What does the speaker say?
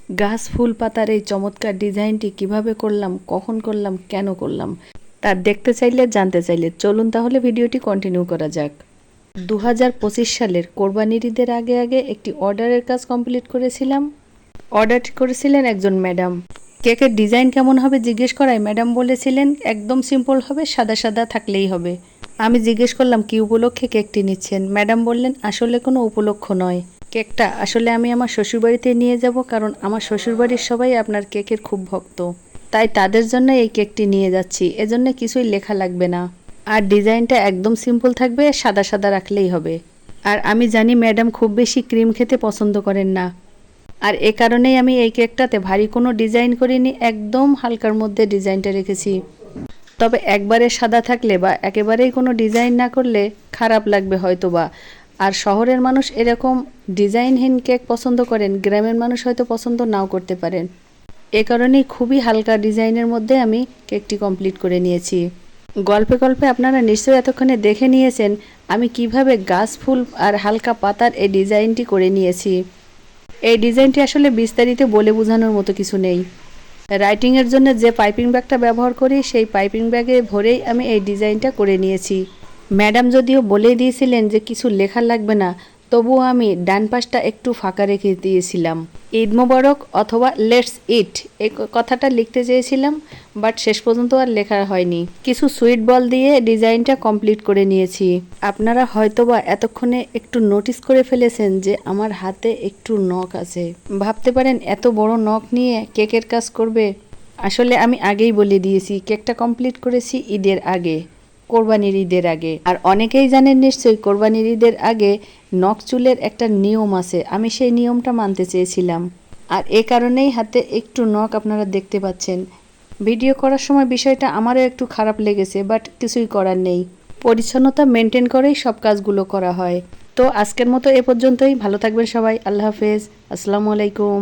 গাছ ফুল পাতার এই চমৎকার ডিজাইনটি কিভাবে করলাম, কখন করলাম, কেন করলাম তা দেখতে চাইলে, জানতে চাইলে চলুন তাহলে ভিডিওটি কন্টিনিউ করা যাক। 2025 সালের কোরবানির ঈদের আগে আগে একটি অর্ডারের কাজ কমপ্লিট করেছিলাম। অর্ডারটি করেছিলেন একজন ম্যাডাম। কেকের ডিজাইন কেমন হবে জিজ্ঞেস করায় ম্যাডাম বলেছিলেন একদম সিম্পল হবে, সাদা সাদা থাকলেই হবে। আমি জিজ্ঞেস করলাম কি উপলক্ষে কেকটি নিচ্ছেন। ম্যাডাম বললেন আসলে কোনো উপলক্ষ নয়, কেকটা আসলে আমি আমার শ্বশুরবাড়িতে নিয়ে যাব, কারণ আমার শ্বশুরবাড়ির সবাই আপনার কেকের খুব ভক্ত, তাই তাদের জন্য এই কেকটি নিয়ে যাচ্ছি, এজন্য কিছুই লেখা লাগবে না, আর ডিজাইনটা একদম সিম্পল থাকবে, সাদা সাদা রাখলেই হবে। আর আমি জানি ম্যাডাম খুব বেশি ক্রিম খেতে পছন্দ করেন না, আর এ কারণেই আমি এই কেকটাতে ভারী কোনো ডিজাইন করিনি, একদম হালকার মধ্যে ডিজাইনটা রেখেছি। তবে একবারে সাদা থাকলে বা একেবারেই কোনো ডিজাইন না করলে খারাপ লাগবে হয়তোবা। আর শহরের মানুষ এরকম ডিজাইনহীন কেক পছন্দ করেন, গ্রামের মানুষ হয়তো পছন্দ নাও করতে পারেন। এ কারণেই খুবই হালকা ডিজাইনের মধ্যে আমি কেকটি কমপ্লিট করে নিয়েছি। গল্পে গল্পে আপনারা নিশ্চয়ই এতক্ষণে দেখে নিয়েছেন আমি কিভাবে গাছ ফুল আর হালকা পাতার এই ডিজাইনটি করে নিয়েছি। এই ডিজাইনটি আসলে বিস্তারিত বলে বোঝানোর মতো কিছু নেই। রাইটিংয়ের জন্য যে পাইপিং ব্যাগটা ব্যবহার করি সেই পাইপিং ব্যাগে ভরেই আমি এই ডিজাইনটা করে নিয়েছি। ম্যাডাম যদিও বলেই দিয়েছিলেন যে কিছু লেখা লাগবে না, তবুও আমি ডান পাশটা একটু ফাঁকা রেখে দিয়েছিলাম। ঈদ মোবারক অথবা লেটস ইট এই কথাটা লিখতে চেয়েছিলাম, বাট শেষ পর্যন্ত আর লেখা হয়নি। কিছু সুইট বল দিয়ে ডিজাইনটা কমপ্লিট করে নিয়েছি। আপনারা হয়তোবা এতক্ষণে একটু নোটিস করে ফেলেছেন যে আমার হাতে একটু নখ আছে। ভাবতে পারেন এত বড় নখ নিয়ে কেকের কাজ করবে। আসলে আমি আগেই বলে দিয়েছি কেকটা কমপ্লিট করেছি ঈদের আগে, কোরবানির ঈদের আগে। আর অনেকেই জানেন নিশ্চয়ই কোরবানির ঈদের আগে নখ চুলের একটা নিয়ম আছে, আমি সেই নিয়মটা মানতে চেয়েছিলাম, আর এ কারণেই হাতে একটু নখ আপনারা দেখতে পাচ্ছেন। ভিডিও করার সময় বিষয়টা আমারও একটু খারাপ লেগেছে, বাট কিছুই করার নেই, পরিচ্ছন্নতা মেনটেন করেই সব কাজগুলো করা হয়। তো আজকের মতো এ পর্যন্তই। ভালো থাকবেন সবাই। আল্লাহ হাফেজ। আসসালামু আলাইকুম।